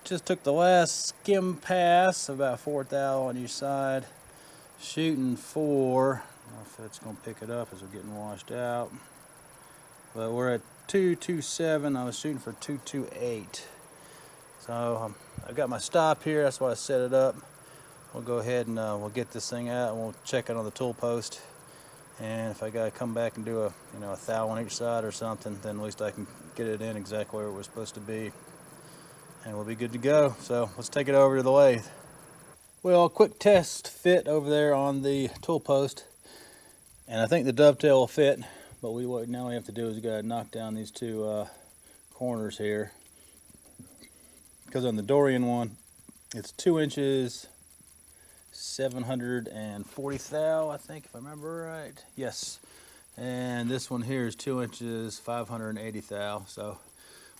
Just took the last skim pass, about 4 thou on each side. Shooting for, I don't know if it's going to pick it up as we're getting washed out. But we're at 227. I was shooting for 228. So I've got my stop here. That's why I set it up. We'll go ahead and we'll get this thing out and we'll check it on the tool post. And if I got to come back and do a thou on each side or something, then at least I can get it in exactly where it was supposed to be. And we'll be good to go. So let's take it over to the lathe. Well, quick test fit over there on the tool post. And I think the dovetail will fit. But what now we have to do is we got to knock down these two corners here. Because on the Dorian one, it's 2 inches, 740 thou, I think, if I remember right. Yes. And this one here is 2 inches, 580 thou. So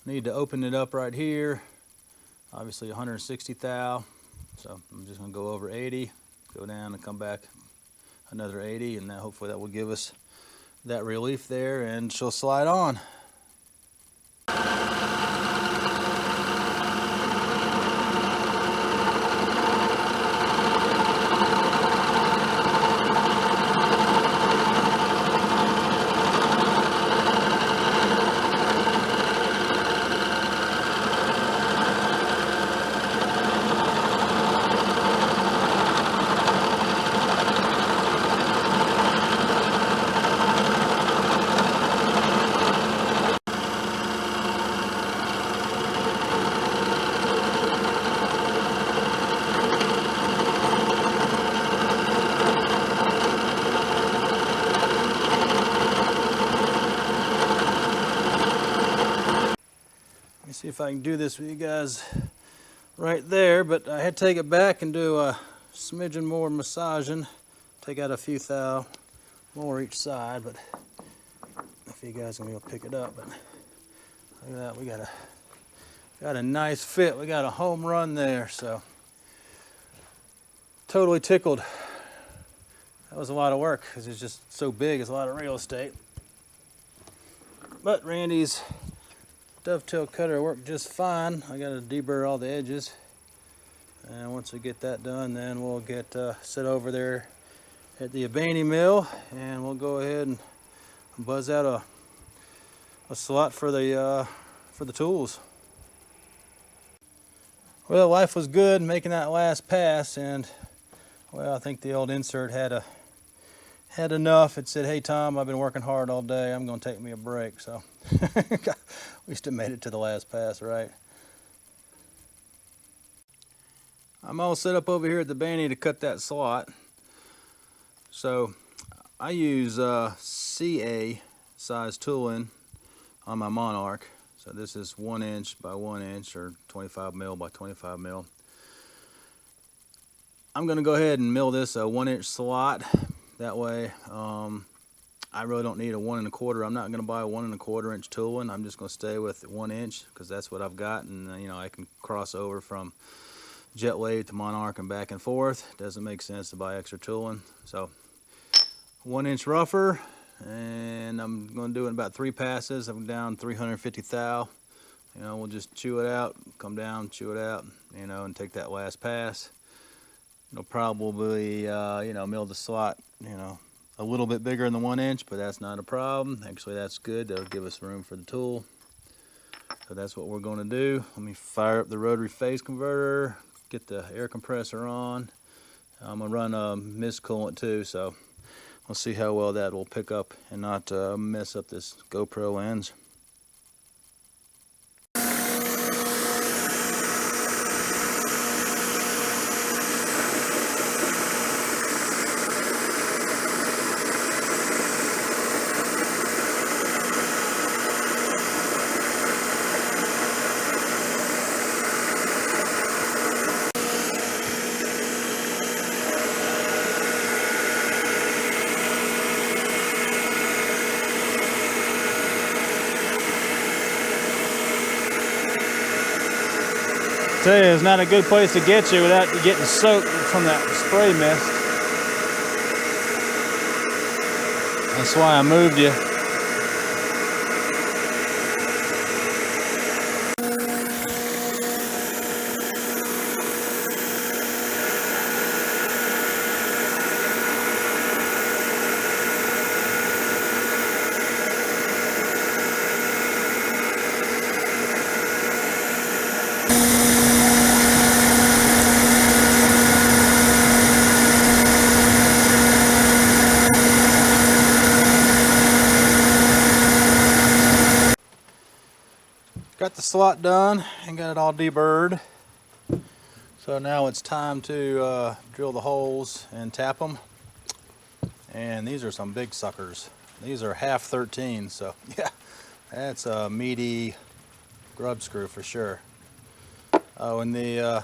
I need to open it up right here. Obviously 160 thou. So I'm just going to go over 80, go down and come back another 80, and now hopefully that will give us that relief there, and she'll slide on. Let me see if I can do this with you guys right there, but I had to take it back and do a smidgen more massaging. Take out a few thou more each side, but if you guys are gonna be able to pick it up. But look at that, we got a nice fit. We got a home run there, so totally tickled. That was a lot of work because it's just so big. It's a lot of real estate. But Randy's dovetail cutter worked just fine. I got to deburr all the edges, and once we get that done, then we'll get sit over there at the Abaney mill, and we'll go ahead and buzz out a slot for the tools. Well, life was good making that last pass, and well, I think the old insert had enough. It said, "Hey Tom, I've been working hard all day. I'm going to take me a break." So we still made it to the last pass, right? I'm all set up over here at the Abaney to cut that slot. So I use CA size tooling on my Monarch. So this is 1 inch by 1 inch, or 25 mil by 25 mil. I'm going to go ahead and mill this a 1 inch slot. That way, I really don't need a 1 1/4. I'm not going to buy a 1 1/4 inch tooling. I'm just going to stay with 1 inch because that's what I've got, and I can cross over from jet lathe to Monarch and back and forth. It doesn't make sense to buy extra tooling. So 1 inch rougher, and I'm going to do it in about 3 passes. I'm down 350 thou. We'll just chew it out, come down, chew it out, and take that last pass. It'll probably, mill the slot, a little bit bigger than the 1 inch, but that's not a problem. Actually, that's good. That'll give us room for the tool. So that's what we're going to do. Let me fire up the rotary phase converter, get the air compressor on. I'm going to run a mist coolant too, so we'll see how well that will pick up and not mess up this GoPro lens. Tell you, it's not a good place to get you without you getting soaked from that spray mist. That's why I moved you. Got the slot done and got it all deburred. So now it's time to drill the holes and tap them. And these are some big suckers. These are half 13, so yeah, that's a meaty grub screw for sure. Oh, and the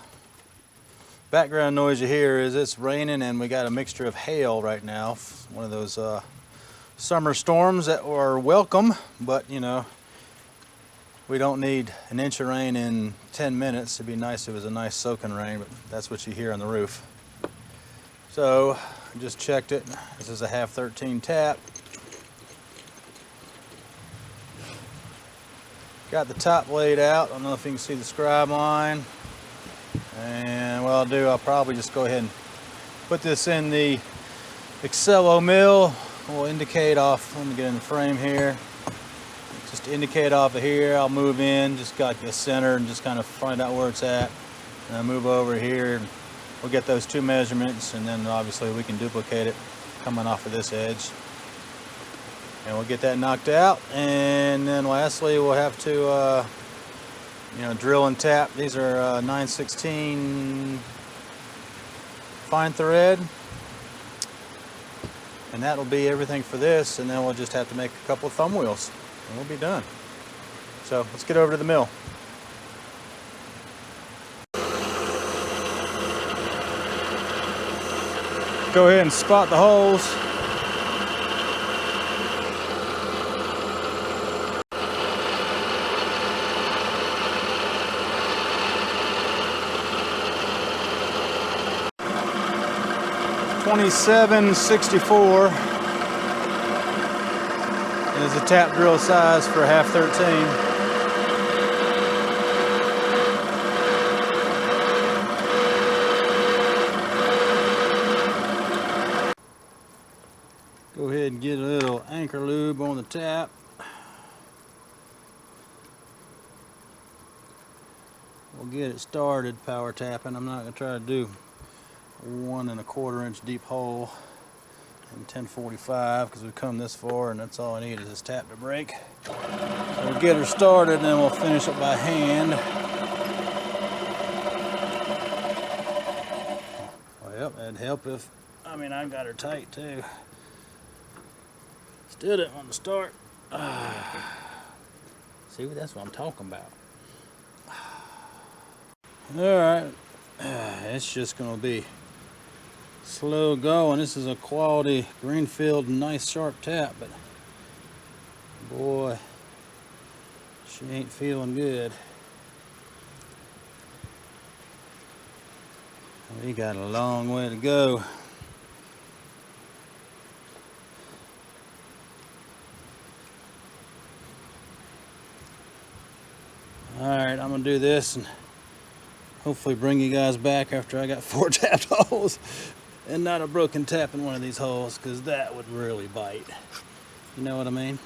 background noise you hear is it's raining and we got a mixture of hail right now. One of those summer storms that are welcome, but you know, we don't need an inch of rain in 10 minutes. It'd be nice if it was a nice soaking rain, but that's what you hear on the roof. So I just checked it. This is a half 13 tap. Got the top laid out. I don't know if you can see the scribe line. And what I'll do, I'll probably just go ahead and put this in the Excello mill. We'll indicate off, let me get in the frame here. Just indicate off of here, I'll move in, just got the center and just kind of find out where it's at. And I'll move over here and we'll get those two measurements, and then obviously we can duplicate it coming off of this edge. And we'll get that knocked out. And then lastly, we'll have to drill and tap. These are 9/16 fine thread. And that'll be everything for this, and then we'll just have to make a couple of thumb wheels and we'll be done. So let's get over to the mill. Go ahead and spot the holes. .2764 is the tap drill size for half 13. Go ahead and get a little anchor lube on the tap. We'll get it started power tapping. I'm not going to try to do 1 1/4 inch deep hole in 1045 because we've come this far and that's all I need is this tap to break. So we'll get her started and then we'll finish it by hand. Well, that'd help if, I got her tight too. Still didn't want to start. See, that's what I'm talking about. Alright, it's just going to be slow going. This is a quality Greenfield, nice sharp tap, but boy, she ain't feeling good. We got a long way to go. Alright, I'm going to do this and hopefully bring you guys back after I got 4 tapped holes and not a broken tap in one of these holes, because that would really bite. You know what I mean?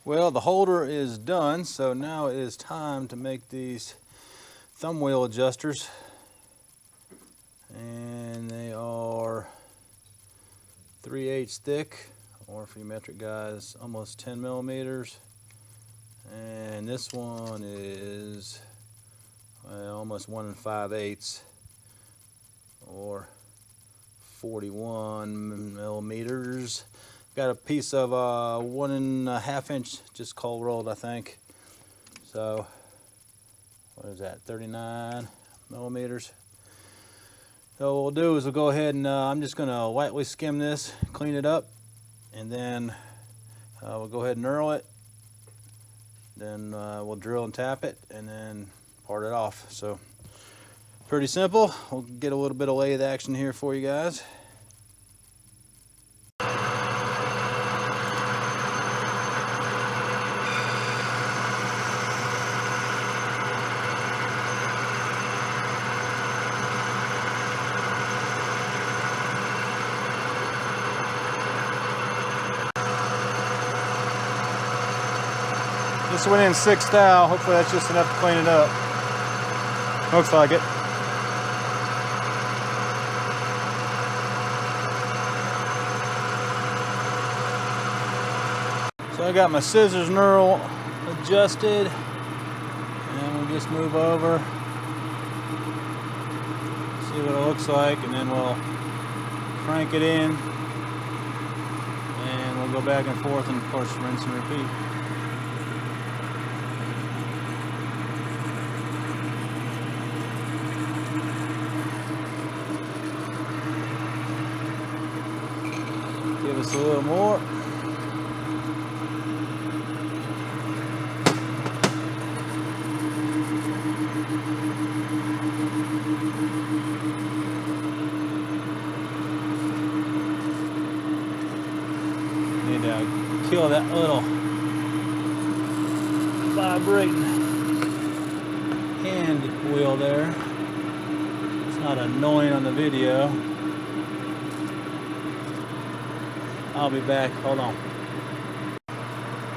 Well, the holder is done, so now it is time to make these thumb wheel adjusters. And they are 3/8 thick, or for you metric guys, almost 10 millimeters. And this one is almost 1 5/8, or 41 millimeters. Got a piece of 1 1/2 inch just cold rolled, I think. So what is that, 39 millimeters. So what we'll do is we'll go ahead and I'm just going to lightly skim this, clean it up, and then we'll go ahead and knurl it. Then we'll drill and tap it and then part it off. So pretty simple. We'll get a little bit of lathe action here for you guys. This went in 6 thou. Hopefully that's just enough to clean it up. Looks like it. So I got my scissors knurl adjusted, and we'll just move over, see what it looks like, and then we'll crank it in, and we'll go back and forth, and of course rinse and repeat. Give us a little more. Need to kill that little vibrating hand wheel there. It's not annoying on the video. I'll be back, hold on.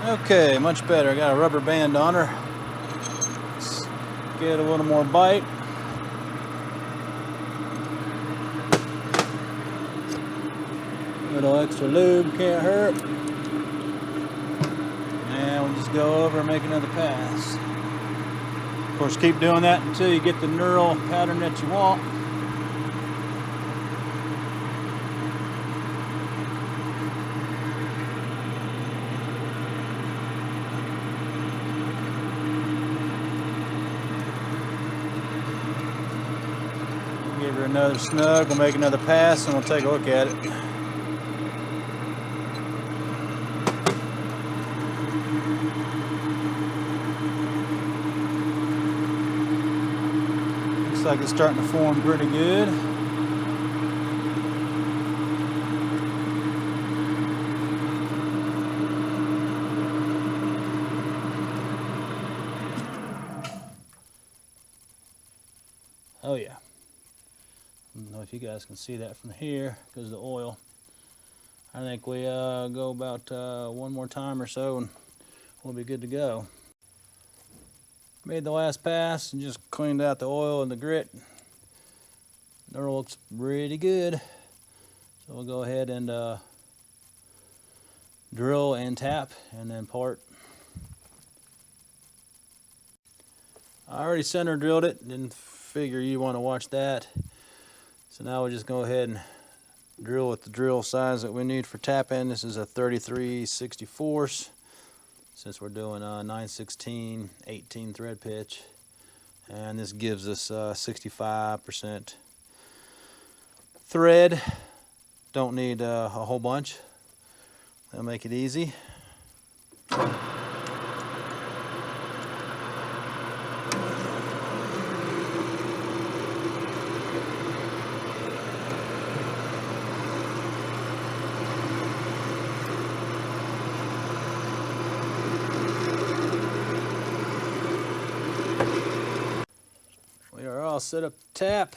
Okay, much better. I got a rubber band on her. Let's get a little more bite. A little extra lube can't hurt. And we'll just go over and make another pass. Of course, keep doing that until you get the knurl pattern that you want. Give her another snug, we'll make another pass, and we'll take a look at it. Looks like it's starting to form pretty good. Oh yeah. I don't know if you guys can see that from here because of the oil. I think we go about one more time or so and we'll be good to go. Made the last pass and just cleaned out the oil and the grit. Knurl looks pretty good. So we'll go ahead and drill and tap and then part. I already center drilled it, didn't figure you want to watch that. So now we'll just go ahead and drill with the drill size that we need for tapping. This is a 33/64 since we're doing 9/16 18 thread pitch, and this gives us 65% thread. Don't need a whole bunch. That'll make it easy. We are all set up to tap.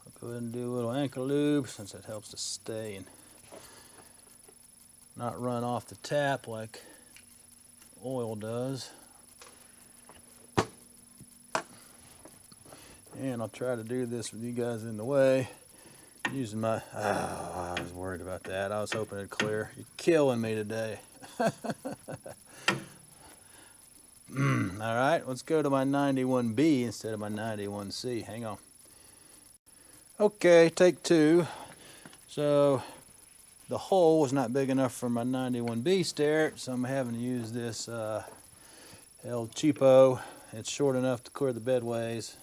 I'll go ahead and do a little anchor lube since it helps to stay and not run off the tap like oil does. And I'll try to do this with you guys in the way. Using my, I was worried about that. I was hoping it'd clear. You're killing me today. Alright, let's go to my 91B instead of my 91C. Hang on. Okay, take two. So the hole was not big enough for my 91B stair, so I'm having to use this El Cheapo. It's short enough to clear the bedways,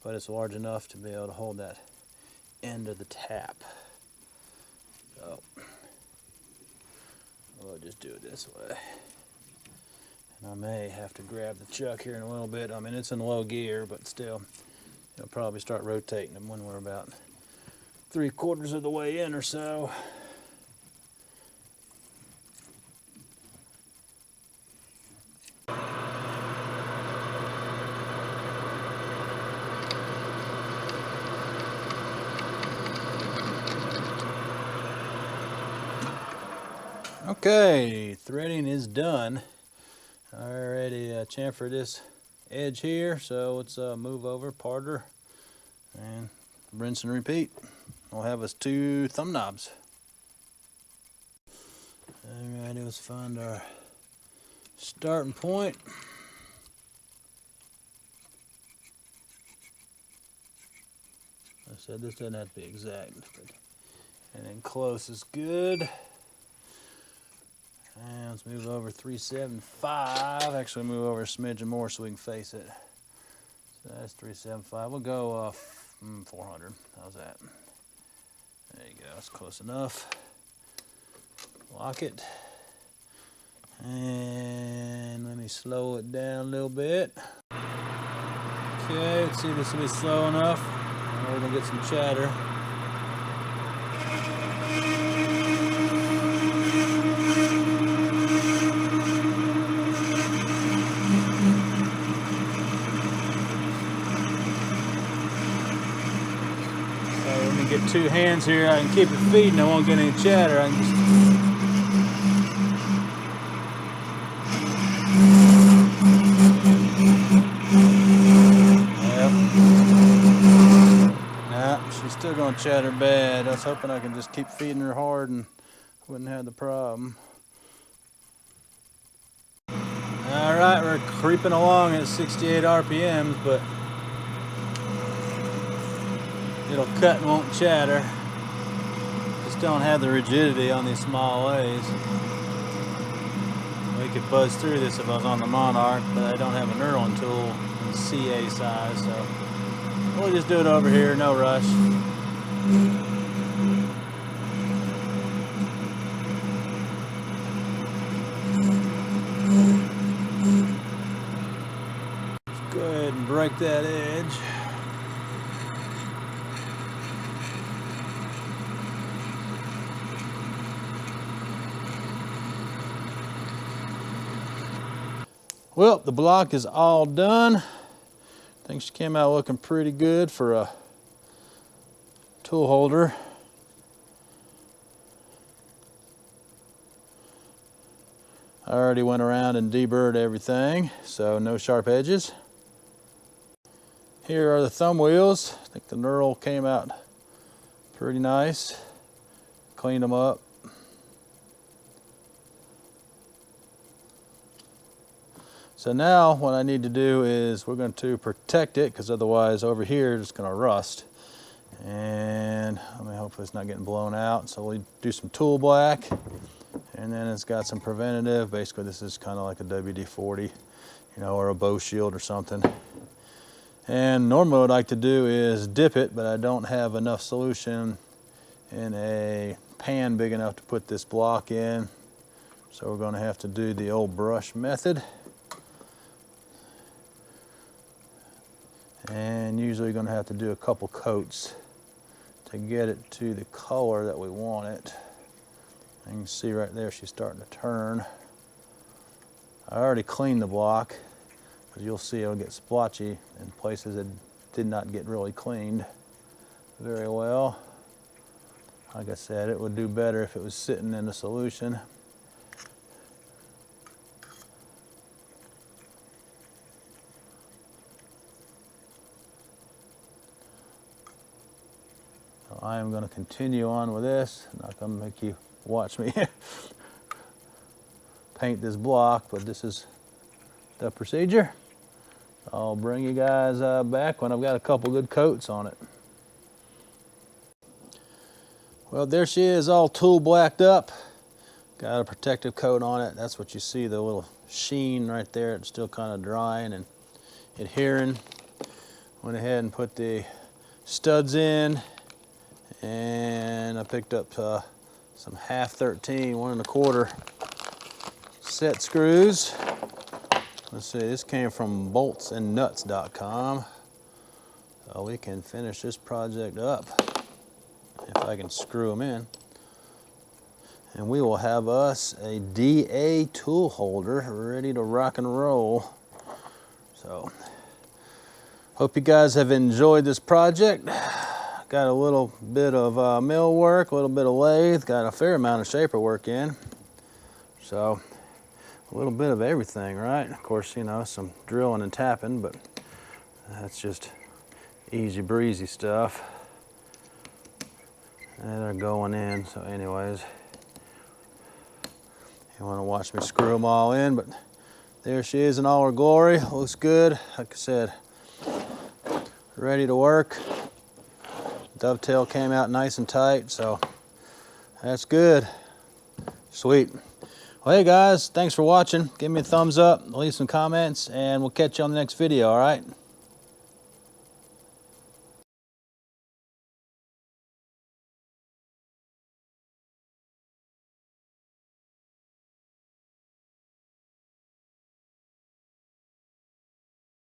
but it's large enough to be able to hold that end of the tap. So we'll just do it this way. And I may have to grab the chuck here in a little bit. I mean, it's in low gear, but still, it'll probably start rotating them when we're about 3/4 of the way in or so. Okay, threading is done. I already chamfered this edge here, so let's move over, part her, and rinse and repeat. We'll have us 2 thumb knobs. Alright, let's find our starting point. I said this doesn't have to be exact, but, and then close is good. And let's move over 375. Actually, move over a smidgen more so we can face it. So that's 375. We'll go 400. How's that? There you go. That's close enough. Lock it. And let me slow it down a little bit. Okay, let's see if this will be slow enough. We're gonna get some chatter. So let me get two hands here. I can keep it feeding. I won't get any chatter. I can just she's still going to chatter bad. I was hoping I could just keep feeding her hard and wouldn't have the problem. Alright, we're creeping along at 68 RPMs, but it'll cut and won't chatter. Just don't have the rigidity on these small A's. We could buzz through this if I was on the Monarch, but I don't have a knurling tool in CA size, so we'll just do it over here, no rush. Let's go ahead and break that edge. Well, the block is all done. I think she came out looking pretty good for a tool holder. I already went around and deburred everything, so no sharp edges. Here are the thumb wheels. I think the knurl came out pretty nice. Cleaned them up. So now what I need to do is we're going to protect it, because otherwise over here it's going to rust. And I mean, hopefully it's not getting blown out. So we'll do some tool black, and then it's got some preventative. Basically this is kind of like a WD-40, you know, or a bow shield or something. And normally what I like to do is dip it, but I don't have enough solution in a pan big enough to put this block in. So we're going to have to do the old brush method. And usually you're going to have to do a couple coats to get it to the color that we want it. And you can see right there she's starting to turn. I already cleaned the block, but you'll see it'll get splotchy in places that did not get really cleaned very well. Like I said, it would do better if it was sitting in the solution. I am going to continue on with this. I'm not going to make you watch me paint this block, but this is the procedure. I'll bring you guys back when I've got a couple good coats on it. Well, there she is, all tool blacked up. Got a protective coat on it. That's what you see, the little sheen right there. It's still kind of drying and adhering. Went ahead and put the studs in. And I picked up some 1/2-13, 1 1/4 set screws. Let's see, this came from boltsandnuts.com. So we can finish this project up if I can screw them in. And we will have us a DA tool holder ready to rock and roll. So, hope you guys have enjoyed this project. Got a little bit of mill work, a little bit of lathe, got a fair amount of shaper work in. So a little bit of everything, right? Of course, you know, some drilling and tapping, but that's just easy breezy stuff. And they're going in, so anyways. You want to watch me screw them all in, but there she is in all her glory. Looks good. Like I said, ready to work. Dovetail came out nice and tight, so that's good. Sweet. Well, hey guys, thanks for watching. Give me a thumbs up, leave some comments, and we'll catch you on the next video, all right?